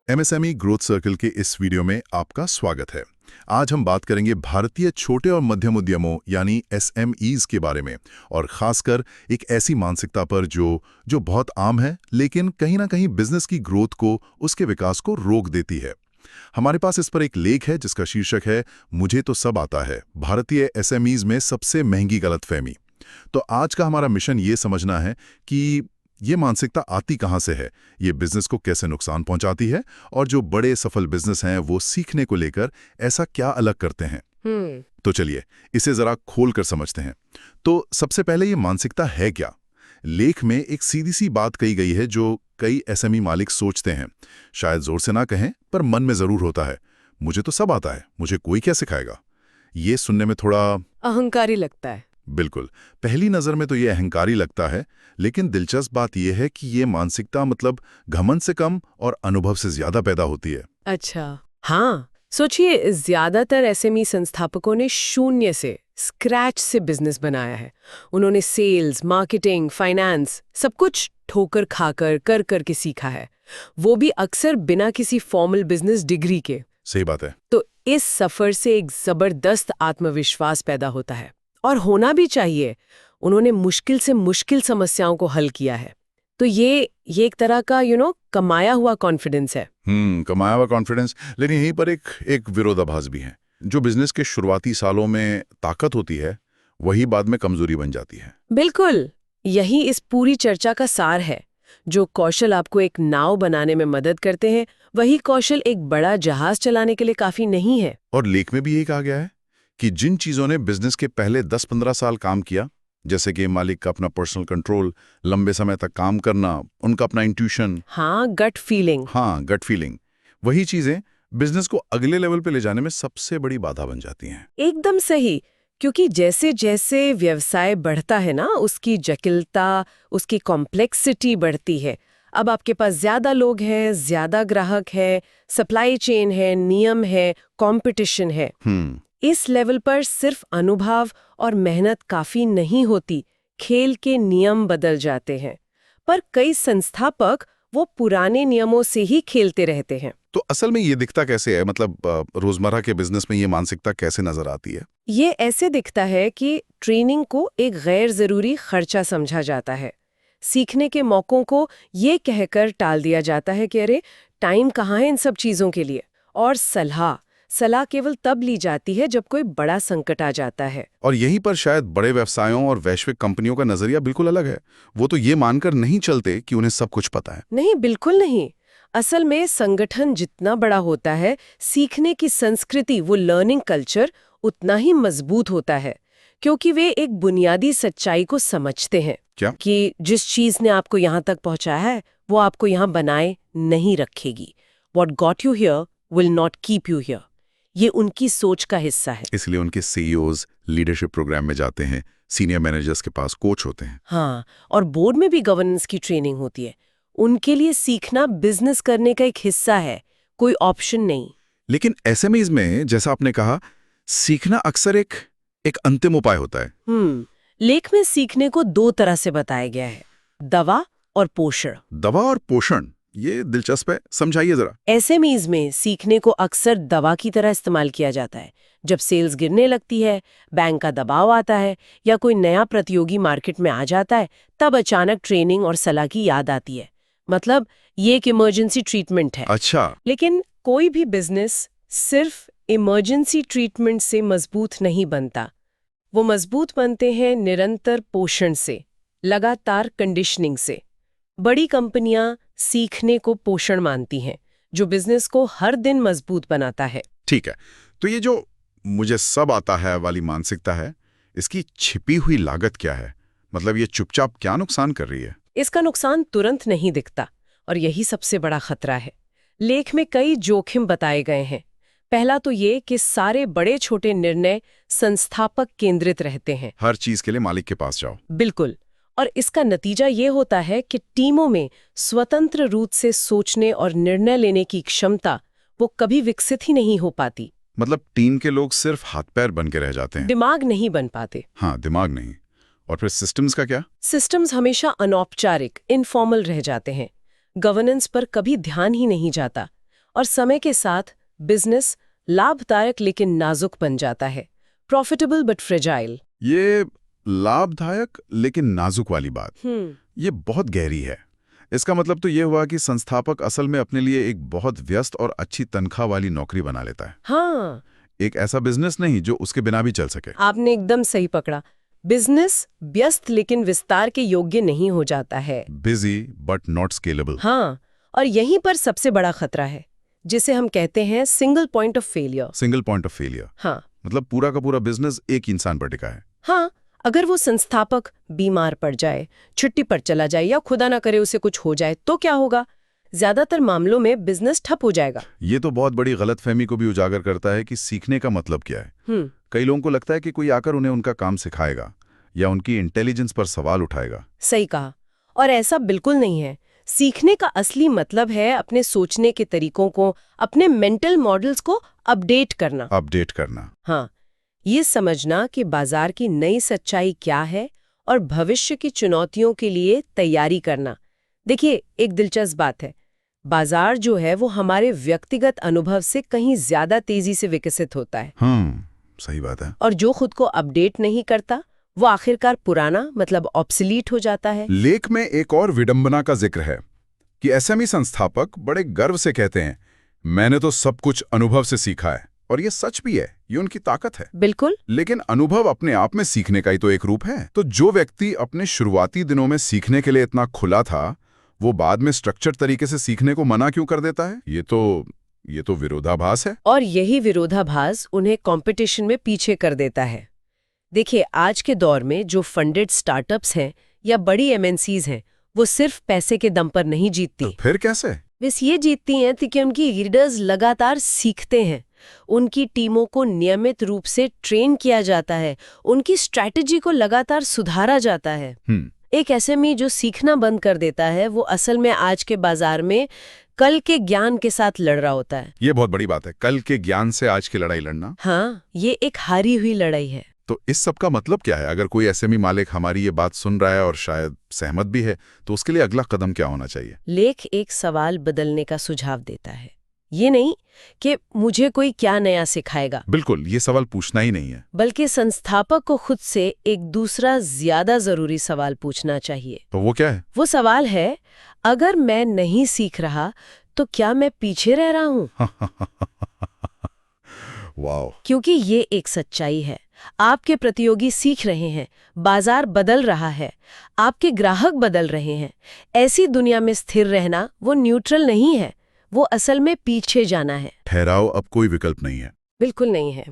MSME growth circle के इस video में आपका स्वागत है। आज हम बात करेंगे भारतीय छोटे और मध्यम उद्यमों यानी एसएमईज के बारे में, और खासकर एक ऐसी मानसिकता पर जो बहुत आम है लेकिन कहीं ना कहीं बिजनेस की ग्रोथ को, उसके विकास को रोक देती है। हमारे पास इस पर एक लेख है जिसका शीर्षक है मुझे तो सब आता है, भारतीय एसएमईज में सबसे महंगी गलतफहमी। तो आज का हमारा मिशन ये समझना है कि ये मानसिकता आती कहाँ से है, ये बिजनेस को कैसे नुकसान पहुंचाती है, और जो बड़े सफल बिजनेस हैं वो सीखने को लेकर ऐसा क्या अलग करते हैं। तो चलिए इसे जरा खोल कर समझते हैं। तो सबसे पहले ये मानसिकता है क्या। लेख में एक सीधी सी बात कही गई है जो कई एसएमई मालिक सोचते हैं, शायद जोर से ना कहें पर मन में जरूर होता है, मुझे तो सब आता है, मुझे कोई क्या सिखाएगा। ये सुनने में थोड़ा अहंकारी लगता है। बिल्कुल, पहली नजर में तो ये अहंकारी लगता है, लेकिन दिलचस्प बात यह है कि ये मानसिकता मतलब घमंड से कम और अनुभव से ज्यादा पैदा होती है। अच्छा, हाँ, सोचिए ज्यादातर एसएमई संस्थापकों ने शून्य से, स्क्रैच से बिजनेस बनाया है। उन्होंने सेल्स, मार्केटिंग, फाइनेंस सब कुछ ठोकर खाकर कर करके सीखा है, वो भी अक्सर बिना किसी फॉर्मल बिजनेस डिग्री के। सही बात है। तो इस सफर से एक जबरदस्त आत्मविश्वास पैदा होता है, और होना भी चाहिए। उन्होंने मुश्किल से मुश्किल समस्याओं को हल किया है। तो ये एक तरह का कमाया हुआ कॉन्फिडेंस है। कमाया हुआ कॉन्फिडेंस। लेकिन यहीं पर एक विरोधाभास भी है। जो बिजनेस के शुरुआती सालों में ताकत होती है वही बाद में कमजोरी बन जाती है। बिल्कुल, यही इस पूरी चर्चा का सार है। जो कौशल आपको एक नाव बनाने में मदद करते हैं, वही कौशल एक बड़ा जहाज चलाने के लिए काफी नहीं है। और लेख में भी यही कहा गया है कि जिन चीजों ने बिजनेस के पहले 10-15 साल काम किया, जैसे कि मालिक का अपना पर्सनल कंट्रोल, लंबे समय तक काम करना, उनका अपना इंट्यूशन, गट फीलिंग, वही चीजें बिजनेस को अगले लेवल पे ले जाने में सबसे बड़ी बाधा बन जाती हैं। एकदम सही। क्योंकि जैसे जैसे व्यवसाय बढ़ता है ना, उसकी जटिलता, उसकी कॉम्प्लेक्सिटी बढ़ती है। अब आपके पास ज्यादा लोग हैं, ज्यादा ग्राहक है, सप्लाई चेन है, नियम है, कंपटीशन है। इस लेवल पर सिर्फ अनुभव और मेहनत काफी नहीं होती, खेल के नियम बदल जाते हैं। पर कई संस्थापक वो पुराने नियमों से ही खेलते रहते हैं। तो असल में ये दिखता कैसे है, मतलब रोजमर्रा के बिजनेस में ये मानसिकता कैसे नजर आती है? ये ऐसे दिखता है कि ट्रेनिंग को एक गैर जरूरी खर्चा समझा जाता है। सीखने के मौकों को ये कहकर टाल दिया जाता है कि अरे टाइम कहाँ है इन सब चीजों के लिए। और सलाह केवल तब ली जाती है जब कोई बड़ा संकट आ जाता है। और यहीं पर शायद बड़े व्यवसायों और वैश्विक कंपनियों का नजरिया बिल्कुल अलग है। वो तो ये मानकर नहीं चलते कि उन्हें सब कुछ पता है। नहीं, बिल्कुल नहीं। असल में संगठन जितना बड़ा होता है, सीखने की संस्कृति, वो लर्निंग कल्चर उतना ही मजबूत होता है। क्योंकि वे एक बुनियादी सच्चाई को समझते हैं। क्या? कि जिस चीज ने आपको यहाँ तक पहुँचाया है वो आपको यहाँ बनाए नहीं रखेगी। What got you here will not keep you here। ये उनकी सोच का हिस्सा है। इसलिए उनके सीईओज लीडरशिप प्रोग्राम में जाते हैं, सीनियर मैनेजर्स के पास कोच होते हैं। हाँ, और बोर्ड में भी गवर्नेंस की ट्रेनिंग होती है। उनके लिए सीखना बिजनेस करने का एक हिस्सा है, कोई ऑप्शन नहीं। लेकिन एसएमईज में, जैसा आपने कहा, सीखना अक्सर एक अंतिम उपाय होता है। लेख में सीखने को दो तरह से बताया गया है, दवा और पोषण। दवा और पोषण, ये दिलचस्प है, समझाइए जरा। एसएमईज में सीखने को अक्सर दवा की तरह इस्तेमाल किया जाता है। जब सेल्स गिरने लगती है, बैंक का दबाव आता है, या कोई नया प्रतियोगी मार्केट में आ जाता है, तब अचानक ट्रेनिंग और सलाह की याद आती है। मतलब ये एक इमरजेंसी ट्रीटमेंट है। अच्छा। लेकिन कोई भी बिजनेस सिर्फ इमरजेंसी ट्रीटमेंट से मजबूत नहीं बनता। वो मजबूत बनते हैं निरंतर पोषण से, लगातार कंडीशनिंग से। बड़ी कंपनियां सीखने को पोषण मानती हैं, जो बिजनेस को हर दिन मजबूत बनाता है। ठीक है, तो ये जो मुझे सब आता है वाली मानसिकता है, इसकी छिपी हुई लागत क्या है? मतलब ये चुपचाप क्या नुकसान कर रही है? इसका नुकसान तुरंत नहीं दिखता, और यही सबसे बड़ा खतरा है। लेख में कई जोखिम बताए गए हैं। पहला तो ये कि सारे बड़े छोटे निर्णय संस्थापक केंद्रित रहते हैं। हर चीज के लिए मालिक के पास जाओ। बिल्कुल। और इसका नतीजा ये होता है कि टीमों में स्वतंत्र रूप से सोचने और निर्णय लेने की क्षमता वो कभी विकसित ही नहीं हो पाती। मतलब टीम के लोग सिर्फ हाथ पैर बन के रह जाते हैं, दिमाग नहीं बन पाते। हाँ, दिमाग नहीं। और फिर सिस्टम्स का क्या? सिस्टम्स हमेशा अनौपचारिक, इनफॉर्मल रह जाते हैं। गवर्नेंस पर कभी ध्यान ही नहीं जाता, और समय के साथ बिजनेस लाभदायक लेकिन नाजुक बन जाता है, प्रॉफिटेबल बट फ्रेजाइल। ये लाभदायक लेकिन नाजुक वाली बात, ये बहुत गहरी है। इसका मतलब तो ये हुआ कि संस्थापक असल में अपने लिए एक बहुत व्यस्त और अच्छी तनख्वाह वाली नौकरी बना लेता है। हाँ, एक ऐसा बिजनेस नहीं जो उसके बिना भी चल सके। आपने एकदम सही पकड़ा। बिजनेस व्यस्त लेकिन विस्तार के योग्य नहीं हो जाता है। Busy but not scalable. हाँ, और यहीं पर सबसे बड़ा खतरा है, जिसे हम कहते हैं single point of failure. Single point of failure. हाँ, मतलब पूरा का पूरा बिजनेस एक इंसान पर टिका है। हाँ, अगर वो संस्थापक बीमार पड़ जाए, छुट्टी पर चला जाए या खुदा ना करे उसे कुछ हो जाए तो क्या होगा? ज्यादातर मामलों में बिजनेस ठप हो जाएगा। ये तो बहुत बड़ी गलतफहमी को भी उजागर करता है कि सीखने का मतलब क्या है। कई लोगों को लगता है कि कोई आकर उन्हें उनका काम सिखाएगा या उनकी इंटेलिजेंस पर सवाल उठाएगा। सही कहा, और ऐसा बिल्कुल नहीं है। सीखने का असली मतलब है अपने सोचने के तरीकों को, अपने मेंटल मॉडल्स को अपडेट करना। हाँ, ये समझना कि बाजार की नई सच्चाई क्या है और भविष्य की चुनौतियों के लिए तैयारी करना। देखिए, एक दिलचस्प बात है, बाजार जो है वो हमारे व्यक्तिगत अनुभव से कहीं ज्यादा तेजी से विकसित होता है। सही बात है। और जो खुद को अपडेट नहीं करता वो आखिरकार पुराना मतलब ऑब्सलीट हो जाता है। लेख में एक और विडंबना का जिक्र है कि एसएमई संस्थापक बड़े गर्व से कहते हैं, मैंने तो सब कुछ अनुभव से सीखा है। और ये सच भी है, ये उनकी ताकत है। बिल्कुल। लेकिन अनुभव अपने आप में सीखने का ही तो एक रूप है। तो जो व्यक्ति अपने शुरुआती दिनों में सीखने के लिए इतना खुला था, वो बाद में स्ट्रक्चर्ड तरीके से सीखने को मना क्यों कर देता है? ये तो विरोधाभास है। और यही विरोधाभास उन्हें कंपटीशन में पीछे कर देता है। देखिए, आज के दौर में जो फंडेड स्टार्टअप्स हैं या बड़ी एमएनसीज हैं, वो सिर्फ पैसे के दम पर नहीं जीतती। तो फिर कैसे? बस ये जीतती हैं कि उनकी लीडर्स लगातार सीखते हैं, उनकी टीमों को नियमित रूप से ट्रेन किया जाता है, उनकी स्ट्रैटेजी को लगातार सुधारा जाता है। एक एसएमई जो सीखना बंद कर देता है, वो असल में आज के बाजार में कल के ज्ञान के साथ लड़ रहा होता है। ये बहुत बड़ी बात है, कल के ज्ञान से आज की लड़ाई लड़ना। हाँ, ये एक हारी हुई लड़ाई है। तो इस सब का मतलब क्या है? अगर कोई एसएमई मालिक हमारी ये बात सुन रहा है और शायद सहमत भी है, तो उसके लिए अगला कदम क्या होना चाहिए? लेख एक सवाल बदलने का सुझाव देता है। ये नहीं कि मुझे कोई क्या नया सिखाएगा। बिल्कुल, ये सवाल पूछना ही नहीं है। बल्कि संस्थापक को खुद से एक दूसरा ज्यादा जरूरी सवाल पूछना चाहिए। तो वो क्या है? वो सवाल है, अगर मैं नहीं सीख रहा तो क्या मैं पीछे रह रहा हूँ? वाओ। क्योंकि ये एक सच्चाई है, आपके प्रतियोगी सीख रहे हैं, बाजार बदल रहा है, आपके ग्राहक बदल रहे हैं। ऐसी दुनिया में स्थिर रहना वो न्यूट्रल नहीं है, वो असल में पीछे जाना है। ठहराव अब कोई विकल्प नहीं है। बिल्कुल नहीं है।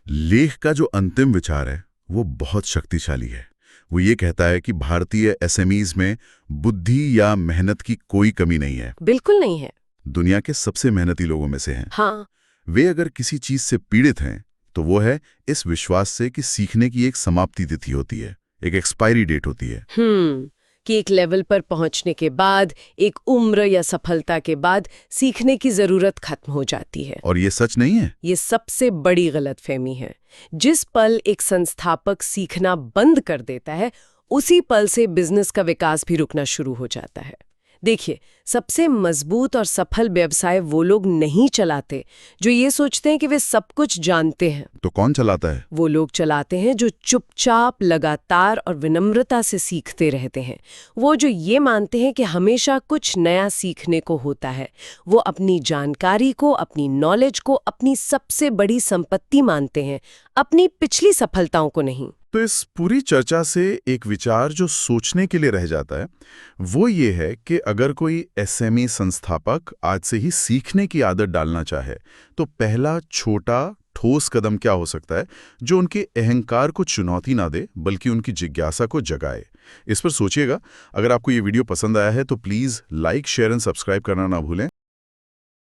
लेख का जो अंतिम विचार है वो बहुत शक्तिशाली है। वो ये कहता है कि भारतीय एसएमईज में बुद्धि या मेहनत की कोई कमी नहीं है। बिल्कुल नहीं है। दुनिया के सबसे मेहनती लोगों में से हैं। हाँ। वे अगर किसी चीज से पीड़ित हैं तो वो है इस विश्वास से कि सीखने की एक समाप्ति तिथि होती है, एक एक्सपायरी डेट होती है। कि एक लेवल पर पहुंचने के बाद, एक उम्र या सफलता के बाद सीखने की जरूरत खत्म हो जाती है। और ये सच नहीं है। ये सबसे बड़ी गलतफहमी है। जिस पल एक संस्थापक सीखना बंद कर देता है, उसी पल से बिजनेस का विकास भी रुकना शुरू हो जाता है। देखिए, सबसे मजबूत और सफल व्यवसाय वो लोग नहीं चलाते जो ये सोचते हैं कि वे सब कुछ जानते हैं। तो कौन चलाता है? वो लोग चलाते हैं जो चुपचाप, लगातार और विनम्रता से सीखते रहते हैं। वो जो ये मानते हैं कि हमेशा कुछ नया सीखने को होता है। वो अपनी जानकारी को, अपनी नॉलेज को अपनी सबसे बड़ी संपत्ति मानते हैं, अपनी पिछली सफलताओं को नहीं। तो इस पूरी चर्चा से एक विचार जो सोचने के लिए रह जाता है वो ये है कि अगर कोई एसएमई संस्थापक आज से ही सीखने की आदत डालना चाहे तो पहला छोटा ठोस कदम क्या हो सकता है जो उनके अहंकार को चुनौती ना दे बल्कि उनकी जिज्ञासा को जगाए। इस पर सोचिएगा। अगर आपको ये वीडियो पसंद आया है तो please like, share and subscribe करना ना भूलें।